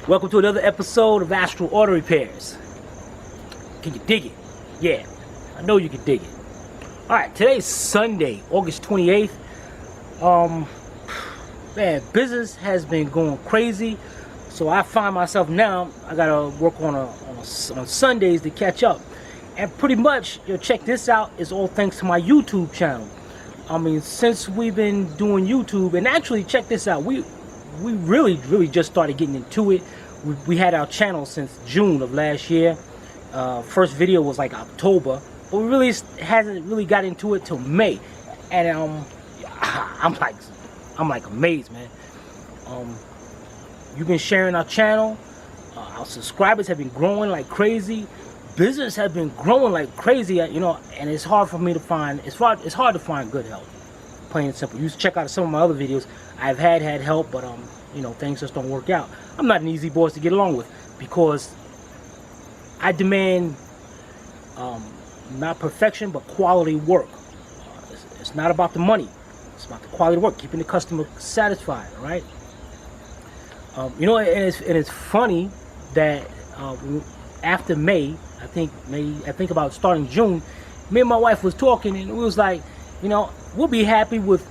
Welcome to another episode of Astral Auto Repairs. Can you dig it? Yeah, I know you can dig it. Alright, today's Sunday, August 28th. Man, business has been going crazy. So I find myself now, I gotta work on Sundays to catch up. And pretty much, check this out, it's all thanks to my YouTube channel. I mean, since we've been doing YouTube, and actually check this out, we really just started getting into it. We had our channel since June of last year. First video was like October, but we really hasn't really got into it till May. And I'm like amazed, man. You've been sharing our channel. Our subscribers have been growing like crazy. Business has been growing like crazy, and it's hard for me to find. It's hard to find good help. Plain and simple. You should check out some of my other videos. I've had help, but things just don't work out. I'm not an easy boss to get along with because I demand not perfection but quality work. It's not about the money. It's about the quality work, keeping the customer satisfied. All right. And it's funny that after May, I think about starting June, me and my wife was talking, and we was like, we'll be happy with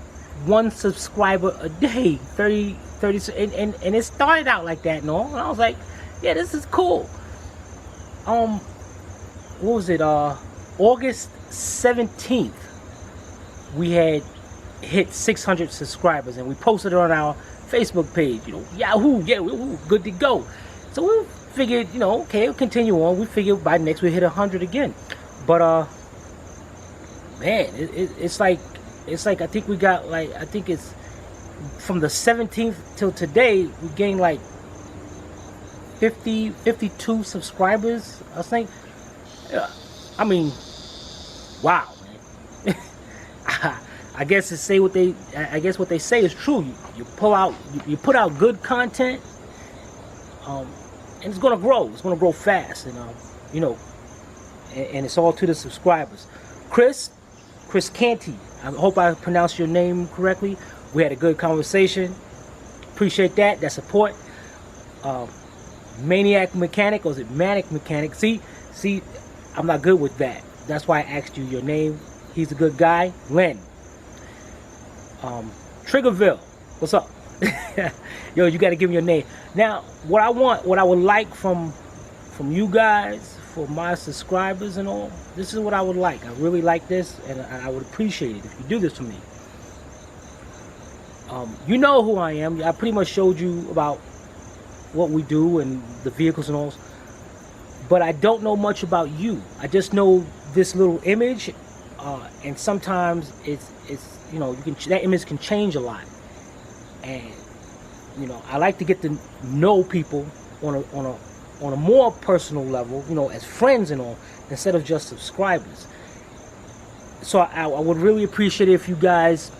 1 subscriber a day, 30, and it started out like that, and I was like, yeah, this is cool. What was it? August 17th, we had hit 600 subscribers, and we posted it on our Facebook page. Yahoo, yeah, we're good to go. So we figured, okay, we'll continue on. We figured by next we hit 100 again. But man, it's like I think we got I think it's from the 17th till today we gained like 52 subscribers, I think. I mean, wow, man. I guess what they say is true. You put out good content, and it's gonna grow. It's gonna grow fast, and and it's all to the subscribers. Chris Canty, I hope I pronounced your name correctly. We had a good conversation. Appreciate that support. Maniac Mechanic, or is it Manic Mechanic? See, I'm not good with that. That's why I asked you your name. He's a good guy. Len. Triggerville, what's up? Yo, you got to give me your name. Now, what I would like from you guys, for my subscribers and all, this is what I would like. I really like this, and I would appreciate it if you do this for me. You know who I am. I pretty much showed you about what we do and the vehicles and all, but I don't know much about you. I just know this little image, and sometimes it's that image can change a lot, and I like to get to know people on a more personal level, as friends and all, instead of just subscribers. So I would really appreciate it if you guys,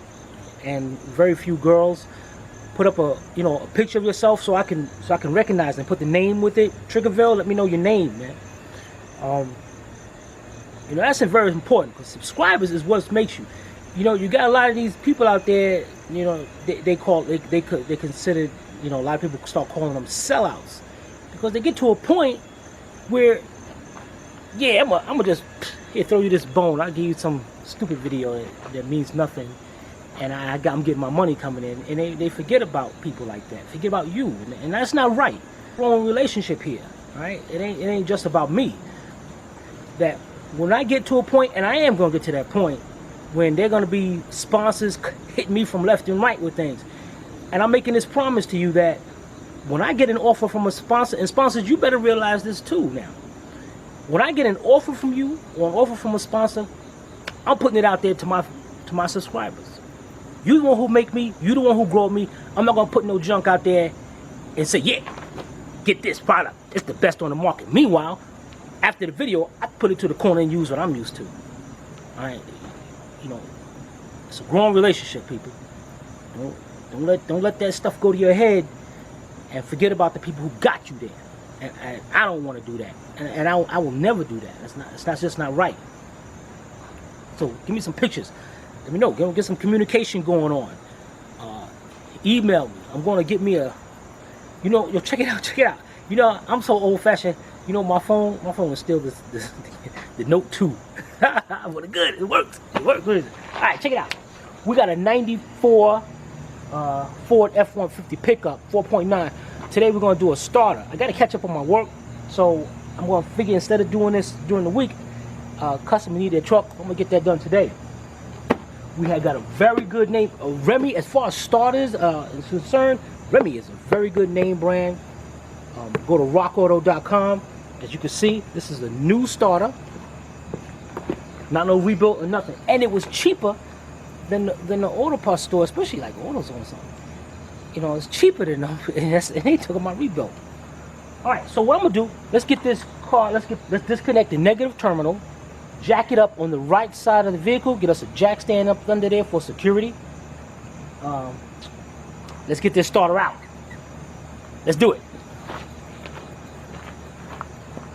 and very few girls, put up a picture of yourself so I can recognize and put the name with it. Triggerville, let me know your name, man. That's very important, because subscribers is what makes you. You got a lot of these people out there, they consider, a lot of people start calling them sellouts, because they get to a point where, yeah, I'm gonna just throw you this bone. I'll give you some stupid video that means nothing, and I'm getting my money coming in, and they forget about people like that, forget about you, and that's not right. Wrong relationship here, right? It ain't just about me. That when I get to a point, and I am gonna get to that point, when they're gonna be sponsors hitting me from left and right with things, and I'm making this promise to you that when I get an offer from a sponsor, and sponsors, you better realize this too now. When I get an offer from you, or an offer from a sponsor, I'm putting it out there to my subscribers. You the one who make me, you the one who grow me. I'm not gonna put no junk out there and say, yeah, get this product, it's the best on the market. Meanwhile, after the video, I put it to the corner and use what I'm used to. Alright, it's a growing relationship, people. Don't let that stuff go to your head and forget about the people who got you there. And I don't want to do that, and I will never do that. It's just not right. So give me some pictures. Let me know. Get some communication going on. Email me. I'm going to get me a, check it out. You know, I'm so old-fashioned. You know, my phone is still the Note 2. But good, it works. It works. What is it? All right, check it out. We got a 94 Ford F150 pickup, 4.9. Today we're gonna do a starter. I gotta catch up on my work, so I'm gonna figure instead of doing this during the week, customer need their truck. I'm gonna get that done today. We have got a very good name, Remy. As far as starters is concerned, Remy is a very good name brand. Go to rockauto.com. As you can see, this is a new starter, not no rebuilt or nothing, and it was cheaper than the auto parts store, especially like AutoZone or something. You know, it's cheaper than them, and they took my rebuilt. All right, so what I'm gonna do? Let's get this car. Let's disconnect the negative terminal, jack it up on the right side of the vehicle, get us a jack stand up under there for security. Let's get this starter out. Let's do it.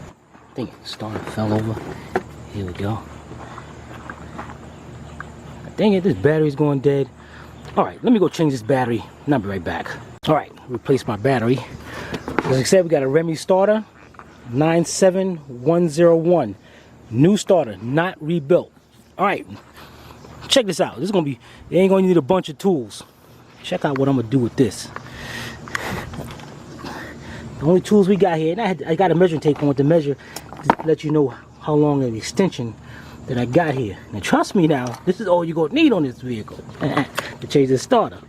I think the starter fell over. Here we go. Dang it, this battery's going dead. All right, let me go change this battery and I'll be right back. All right, replace my battery. As I said, we got a Remy starter, 97101. New starter, not rebuilt. All right, check this out. This is gonna be, you ain't gonna need a bunch of tools. Check out what I'm gonna do with this. The only tools we got here, and I got a measuring tape on to measure, to let you know how long an extension that I got here. Now trust me now, this is all you're gonna need on this vehicle to change this starter.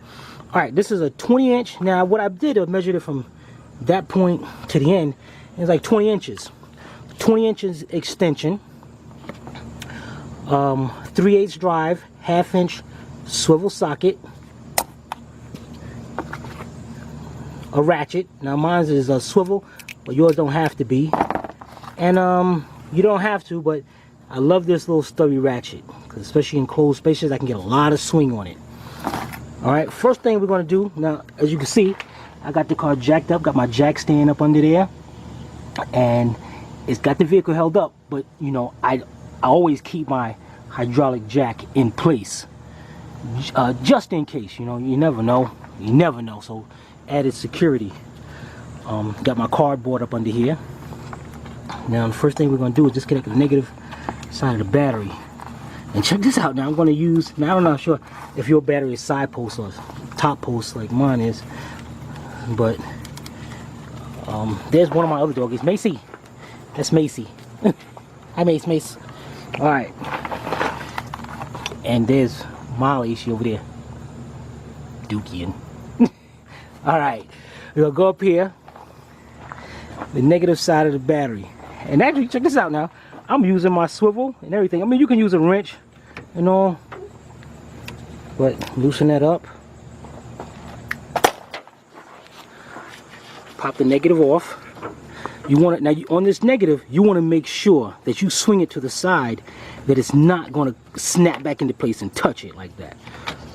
All right, this is a 20-inch. Now what I did, I measured it from that point to the end. It's like 20 inches. 20 inches extension, 3/8 drive, 1/2 inch swivel socket, a ratchet. Now mine is a swivel, but yours don't have to be. And you don't have to, but I love this little stubby ratchet, because especially in closed spaces, I can get a lot of swing on it. All right, first thing we're gonna do, now as you can see, I got the car jacked up, got my jack stand up under there, and it's got the vehicle held up, but you know, I always keep my hydraulic jack in place, just in case. You know, you never know, so added security. Got my cardboard up under here. Now the first thing we're going to do is disconnect the negative side of the battery. And check this out. Now I'm going to use, now I'm not sure if your battery is side post or top post like mine is, but there's one of my other doggies, Macy. That's Macy. Hi Mace. All right. And there's Molly, she over there dookie. All right, we'll go up here, the negative side of the battery. And actually, check this out now. I'm using my swivel and everything. I mean, you can use a wrench, you know, but loosen that up. Pop the negative off. You want it, now on this negative, you want to make sure that you swing it to the side, that it's not going to snap back into place and touch it like that.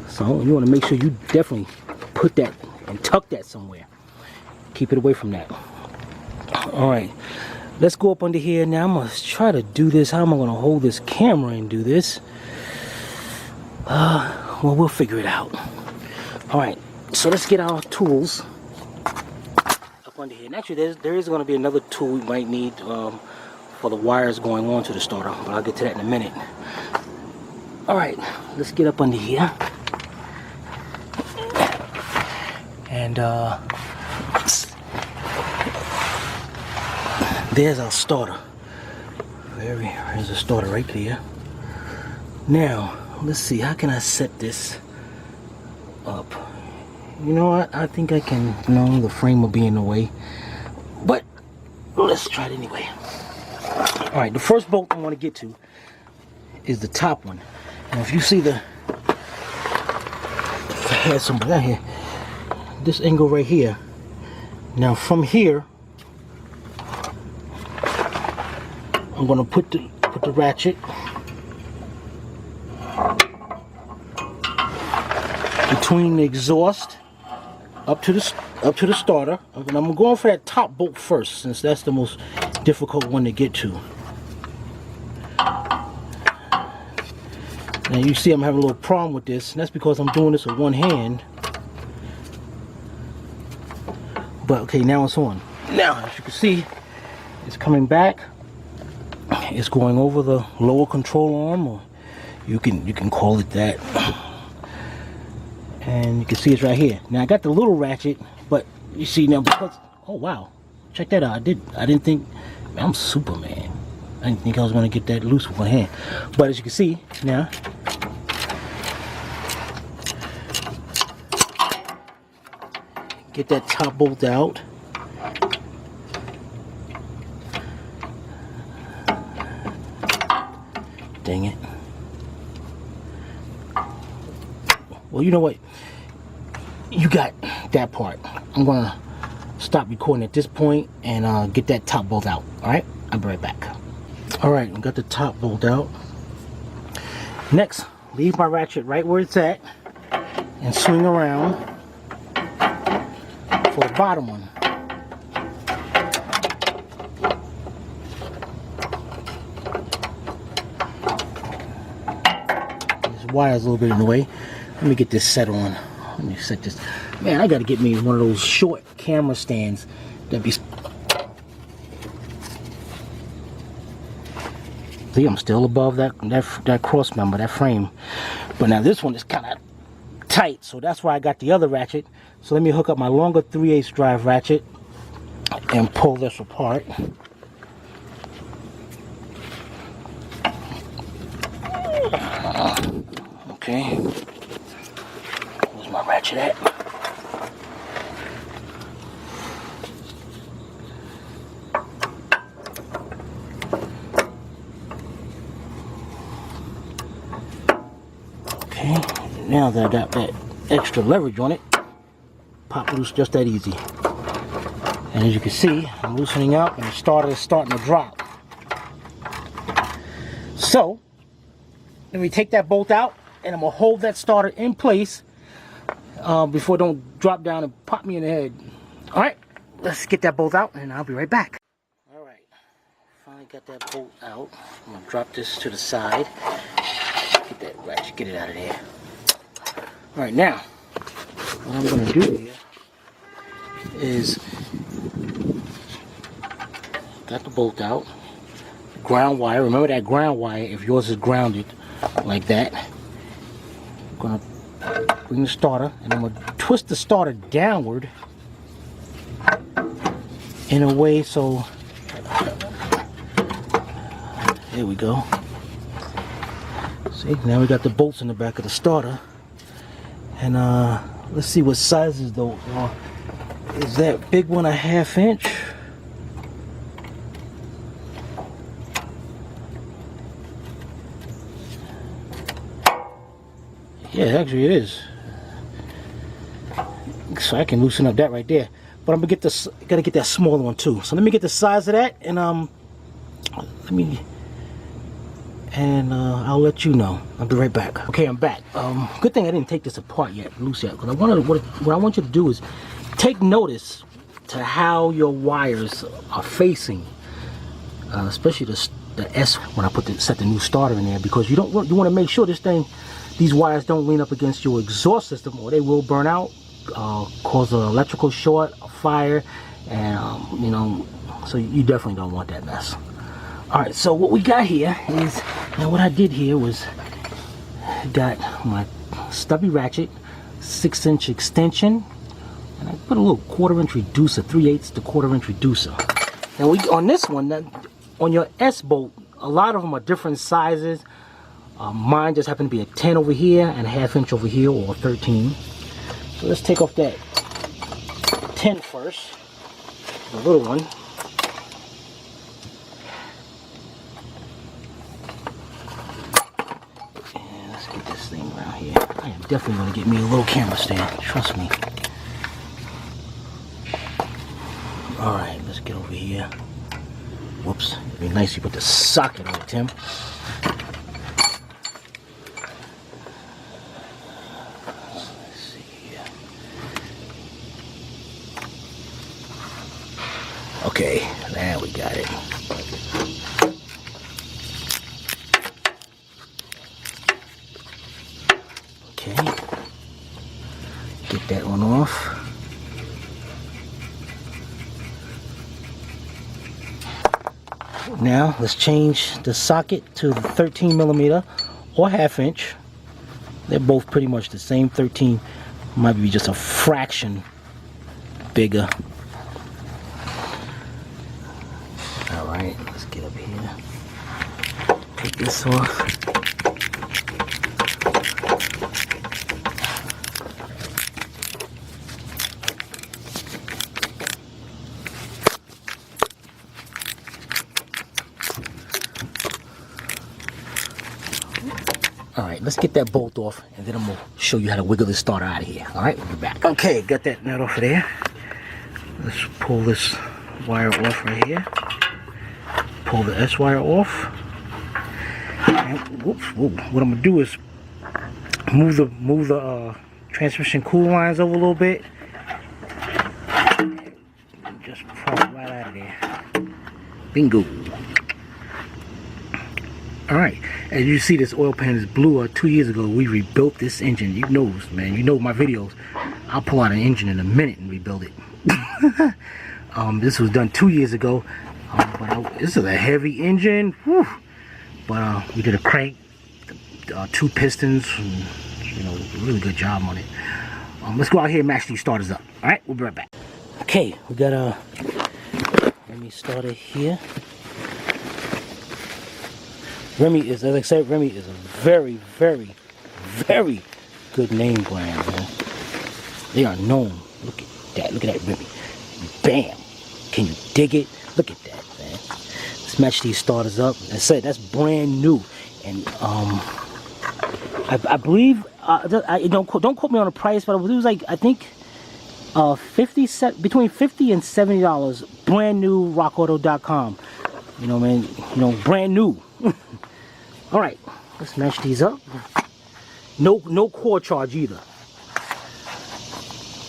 So you want to make sure you definitely put that and tuck that somewhere. Keep it away from that. All right, let's go up under here. Now I'm gonna try to do this. How am I gonna hold this camera and do this? Well, we'll figure it out. All right, so let's get our tools up under here. And actually, there is gonna be another tool we might need for the wires going on to the starter, but I'll get to that in a minute. All right, let's get up under here. And there's our starter. There's a starter right there. Now, let's see, how can I set this up? You know what, I think I can. No, the frame will be in the way, but let's try it anyway. All right, the first bolt I want to get to is the top one. Now, if you see I had some down here. This angle right here. Now from here, I'm gonna put the ratchet between the exhaust up to the starter. And I'm going for that top bolt first, since that's the most difficult one to get to. Now you see I'm having a little problem with this, and that's because I'm doing this with one hand. But okay, now it's on. Now, as you can see, it's coming back. It's going over the lower control arm, or you can call it that. And you can see it's right here. Now I got the little ratchet, but you see now because, oh wow, check that out. I didn't think, man, I'm Superman. I didn't think I was gonna get that loose with one hand. But as you can see now, get that top bolt out. Dang it. Well, you know what? You got that part. I'm gonna stop recording at this point and get that top bolt out. Alright? I'll be right back. Alright, we got the top bolt out. Next, leave my ratchet right where it's at and swing around for the bottom one. This wire's a little bit in the way. Let me get this set on. Let me set this. Man, I gotta get me one of those short camera stands that be. See, I'm still above that cross member, that frame. But now this one is kind of tight, so that's why I got the other ratchet. So let me hook up my longer 3/8 drive ratchet and pull this apart. Okay. Where's my ratchet at? Okay, now that I got that extra leverage on it, pop loose just that easy. And as you can see, I'm loosening up and the starter is starting to drop. So, let me take that bolt out and I'm going to hold that starter in place before it don't drop down and pop me in the head. Alright, let's get that bolt out and I'll be right back. Alright, finally got that bolt out. I'm going to drop this to the side. Get that ratchet, get it out of there. Alright, now, what I'm going to do here is, got the bolt out, ground wire, remember that ground wire if yours is grounded like that. I'm going to bring the starter and I'm going to twist the starter downward in a way so, there we go. See, now we got the bolts in the back of the starter. And let's see what sizes though. Is that big one a 1/2 inch? Yeah, actually it is. So I can loosen up that right there. But I'm gonna get this, gotta get that smaller one too. So let me get the size of that and I'll let you know. I'll be right back. Okay, I'm back. Good thing I didn't take this apart yet, loose yet, because what I want you to do is take notice to how your wires are facing, especially the S when I set the new starter in there, because you want to make sure these wires don't lean up against your exhaust system, or they will burn out, cause an electrical short, a fire, and you know, so you definitely don't want that mess. Alright, so what we got here is, now what I did here was got my stubby ratchet, 6-inch extension, and I put a little 1/4 inch reducer, 3/8 to 1/4 inch reducer. Now on this one, on your S bolt, a lot of them are different sizes. Mine just happened to be a 10 over here and a 1/2 inch over here, or 13. So let's take off that 10 first, the little one. I am definitely going to get me a little camera stand, trust me. Alright, let's get over here. Whoops, it'd be nice if you put the socket on it, Tim. Let's see here. Okay, now we got it. Okay, get that one off. Now let's change the socket to the 13 millimeter or 1/2 inch. They're both pretty much the same. 13 might be just a fraction bigger. All right, let's get up here. Take this off. Alright, let's get that bolt off and then I'm going to show you how to wiggle this starter out of here. Alright, we'll be back. Okay, got that nut off of there. Let's pull this wire off right here. Pull the S wire off. And, whoops, whoa. What I'm going to do is move the transmission cool lines over a little bit. And just pop it right out of there. Bingo. Alright, as you see, this oil pan is blue. 2 years ago we rebuilt this engine. You know, man, you know my videos. I'll pull out an engine in a minute and rebuild it. This was done 2 years ago. This is a heavy engine. Whew. But we did a crank, 2 pistons, and, you know, really good job on it. Let's go out here and match these starters up. Alright, we'll be right back. Okay, we got a Remy starter here. Remy is, as I said, Remy is a very, very, very good name brand, man. They are known. Look at that. Look at that Remy. Bam. Can you dig it? Look at that, man. Let's match these starters up. As I said, that's brand new. And I believe, don't quote me on the price, but it was like, I think, between $50 and $70. Brand new, rockauto.com. You know, man. You know, brand new. All right, let's match these up. No core charge either.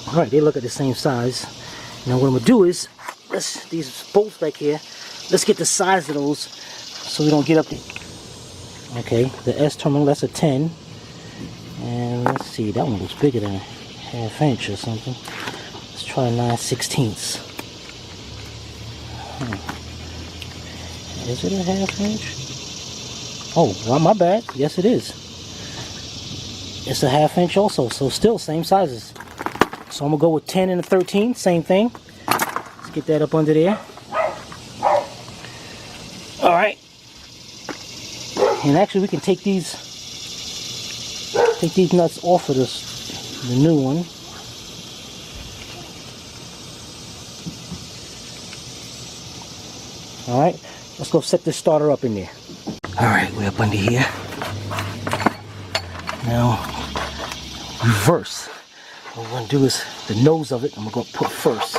All right, they look at the same size. Now what I'm gonna do is, these bolts back here, let's get the size of those so we don't get up there. Okay, the S terminal, that's a 10. And let's see, that one looks bigger than a 1/2 inch or something. Let's try 9/16. Is it a 1/2 inch? Oh, well, my bad. Yes, it is. It's a 1/2 inch also, so still same sizes. So I'm gonna go with 10 and a 13, same thing. Let's get that up under there. All right. And actually, we can take these nuts off of the new one. All right. Let's go set this starter up in there. Alright, we're up under here. Now, reverse. What we're going to do is the nose of it, I'm going to put first.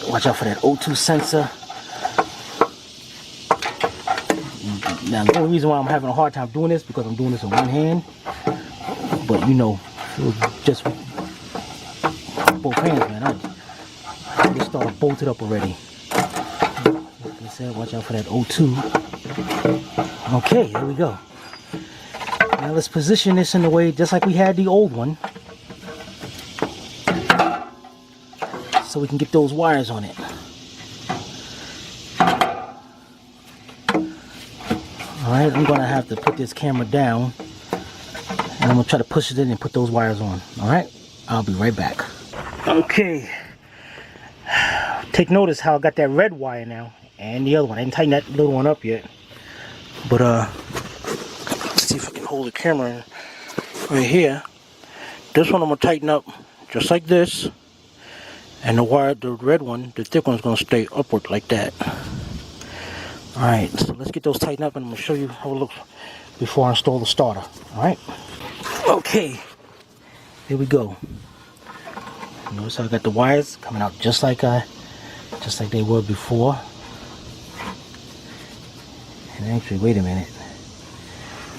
Watch out for that O2 sensor. Now, the only reason why I'm having a hard time doing this because I'm doing this in one hand. But, you know, it was just both hands, man. I just started bolted up already. Like I said, watch out for that O2. Okay, here we go. Now let's position this in the way just like we had the old one. So we can get those wires on it. Alright, I'm going to have to put this camera down. And I'm going to try to push it in and put those wires on. Alright, I'll be right back. Okay. Take notice how I got that red wire now. And the other one. I didn't tighten that little one up yet. But let's see if I can hold the camera right here. This one I'm gonna tighten up just like this, and the wire, the red one, the thick one's gonna stay upward like that. All right, so let's get those tightened up, and I'm gonna show you how it looks before I install the starter. All right. Okay. Here we go. Notice how I got the wires coming out just like they were before. And actually, wait a minute.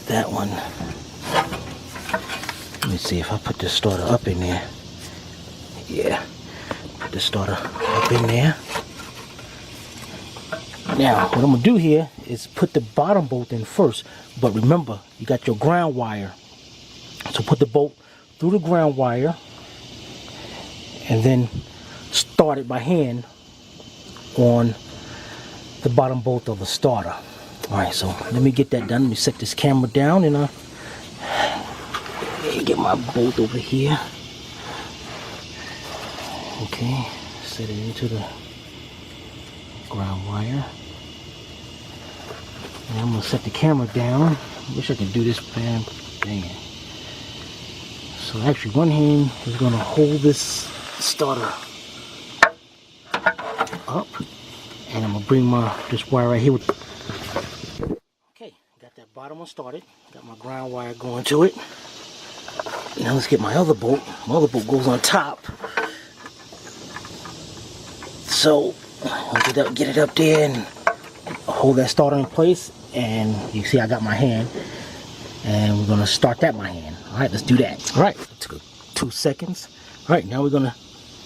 That one. Let me see if I put this starter up in there. Yeah. Put the starter up in there. Now, what I'm going to do here is put the bottom bolt in first. But remember, you got your ground wire. So put the bolt through the ground wire. And then start it by hand on the bottom bolt of the starter. Alright, so let me get that done. Let me set this camera down and get my bolt over here. Okay, set it into the ground wire. And I'm gonna set the camera down. Wish I could do this, man. So actually one hand is gonna hold this starter up, and I'm gonna bring this wire right here with. Okay, got that bottom one started. Got my ground wire going to it. Now let's get my other bolt. My other bolt goes on top. So I'll get it up there and hold that starter in place. And you see I got my hand, and we're gonna start that by hand. All right, let's do that. All right, it took 2 seconds. All right, now we're gonna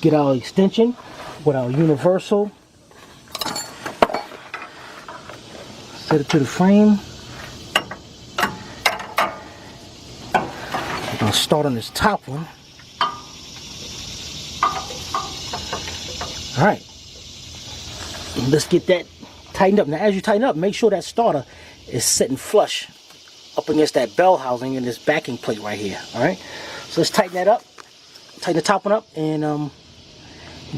get our extension with our universal. Set it to the frame. We're gonna start on this top one. All right, let's get that tightened up. Now as you tighten up, make sure that starter is sitting flush up against that bell housing and this backing plate right here. All right, so let's tighten that up, tighten the top one up, and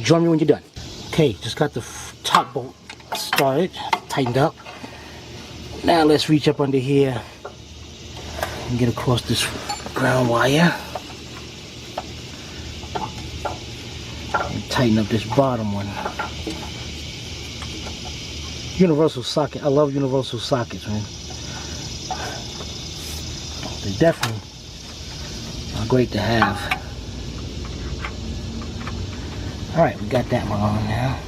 join me when you're done. Okay, just got the top bolt started, tightened up. Now let's reach up under here and get across this ground wire and tighten up this bottom one. Universal socket. I love universal sockets, man. They definitely are great to have. Alright, we got that one on now.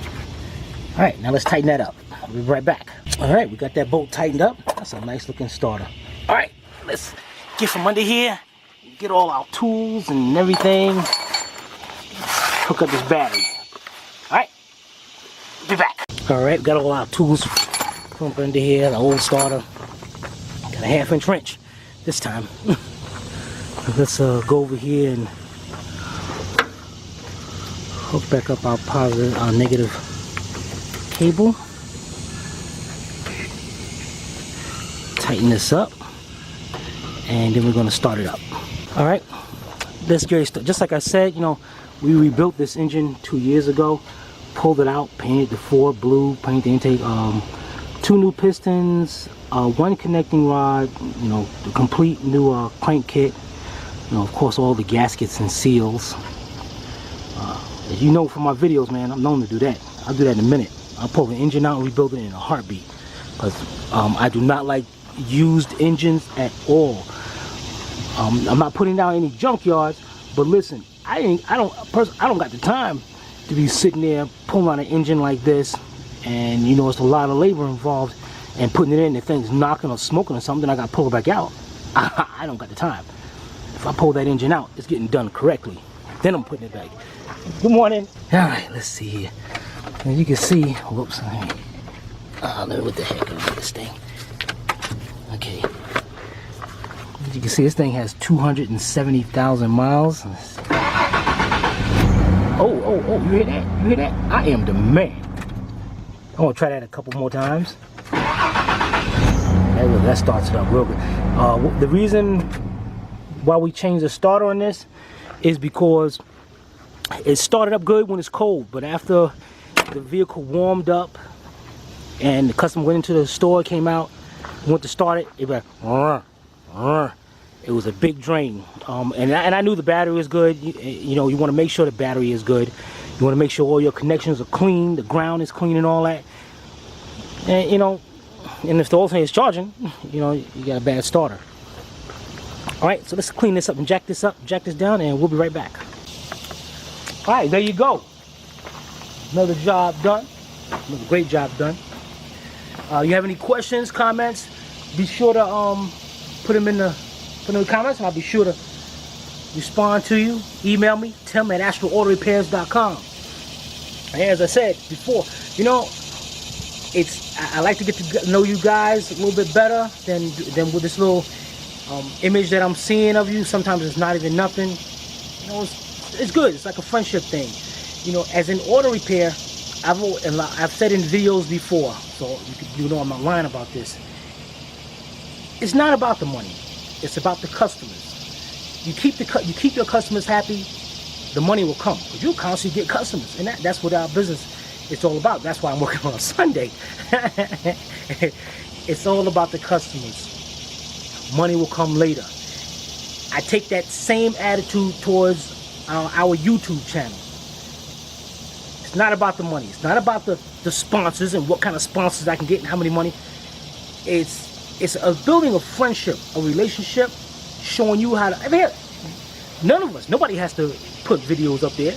Alright, now let's tighten that up. I'll be right back. Alright, we got that bolt tightened up. That's a nice looking starter. Alright, let's get from under here, get all our tools and everything. Hook up this battery. Alright, be back. Alright, got all our tools from under here, the old starter. Got a 1/2-inch wrench this time. Let's go over here and hook back up our negative cable. Tighten this up, and then we're going to start it up. Alright, let's get started. Just like I said, you know, we rebuilt this engine 2 years ago. Pulled it out, painted the Ford blue, painted the intake, 2 new pistons, 1 connecting rod, you know, the complete new crank kit, you know, of course all the gaskets and seals. As you know from my videos, man, I'm known to do that. I'll do that in a minute. I'll pull the engine out and rebuild it in a heartbeat, because I do not like used engines at all. I'm not putting down any junkyards, but listen, I don't got the time to be sitting there pulling on an engine like this, and you know it's a lot of labor involved, and putting it in, if things knocking or smoking or something, I got to pull it back out. I don't got the time. If I pull that engine out, it's getting done correctly, then I'm putting it back. Good morning. All right, let's see here. As you can see, whoops, let me, what the heck is this thing? Okay, as you can see, this thing has 270,000 miles. Oh, you hear that? You hear that? I am the man. I'm gonna try that a couple more times. That starts it up real good. The reason why we changed the starter on this is because it started up good when it's cold, but after the vehicle warmed up and the customer went into the store, came out, went to start it, it was like, it was a big drain. And I knew the battery was good. You know, you want to make sure the battery is good. You want to make sure all your connections are clean, the ground is clean and all that. And you know, and if the alternator is charging, you know, you got a bad starter. Alright, so let's clean this up and jack this down, and we'll be right back. Alright, there you go. Another job done. Another great job done. You have any questions, comments, be sure to put them in the comments, and I'll be sure to respond to you. Email me, tim@astralautorepairs.com. And as I said before, you know, I like to get to know you guys a little bit better than with this little image that I'm seeing of you. Sometimes it's not even nothing. You know, it's good. It's like a friendship thing. You know, as an auto repair, I've said in videos before, so you know I'm not lying about this. It's not about the money. It's about the customers. You keep your customers happy, the money will come. Because you'll constantly get customers. And that's what our business is all about. That's why I'm working on Sunday. It's all about the customers. Money will come later. I take that same attitude towards our YouTube channel. It's not about the money. It's not about the sponsors and what kind of sponsors I can get and how many money. It's a building of friendship, a relationship, showing you how to. I mean, nobody has to put videos up there,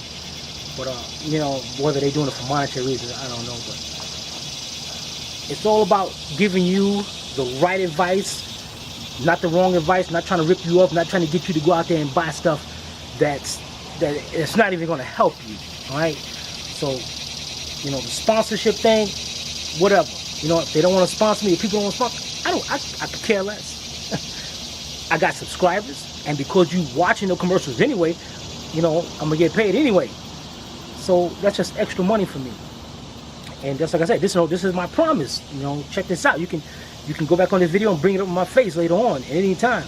but you know, whether they're doing it for monetary reasons, I don't know. But it's all about giving you the right advice, not the wrong advice, not trying to rip you up, not trying to get you to go out there and buy stuff that it's not even going to help you. All right. So, you know, the sponsorship thing, whatever. You know, if they don't want to sponsor me, if people don't want to sponsor, I could care less. I got subscribers, and because you watching the commercials anyway, you know, I'm gonna get paid anyway. So that's just extra money for me. And just like I said, this is my promise. You know, check this out. You can go back on this video and bring it up in my face later on at any time.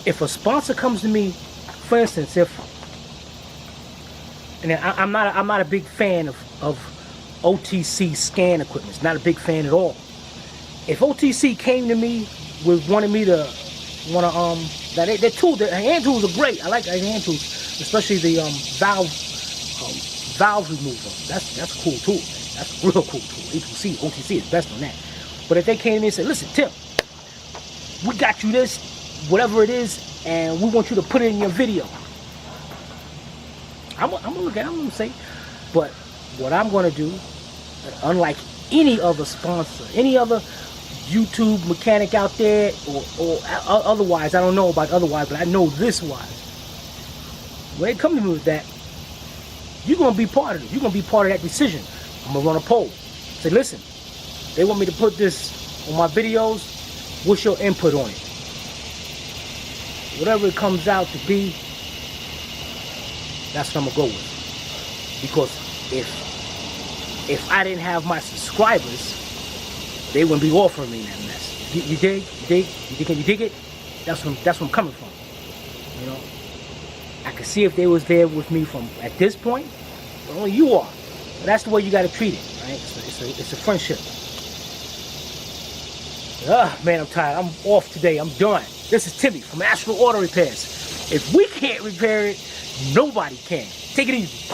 If a sponsor comes to me, for instance, and I'm not a big fan of OTC scan equipment. It's not a big fan at all. If OTC came to me with wanting me to their tools, their hand tools are great. I like their hand tools, especially the valve remover. That's a cool tool. That's a real cool tool. OTC is best on that. But if they came to me and said, "Listen, Tim, we got you this, whatever it is, and we want you to put it in your video," I'm gonna look at it. I'm gonna say, but what I'm gonna do, unlike any other sponsor, any other YouTube mechanic out there, or otherwise, I don't know about otherwise, but I know this wise. When it comes to me with that, you're gonna be part of it. You're gonna be part of that decision. I'm gonna run a poll. Say, listen, they want me to put this on my videos. What's your input on it? Whatever it comes out to be, that's what I'm gonna go with. Because if I didn't have my subscribers, they wouldn't be offering me that mess. You dig? You dig it? That's where I'm coming from. You know, I could see if they was there with me from at this point. But only you are. But that's the way you got to treat it, right? It's a friendship. Man, I'm tired. I'm off today. I'm done. This is Timmy from Astral Auto Repairs. If we can't repair it, nobody can. Take it easy.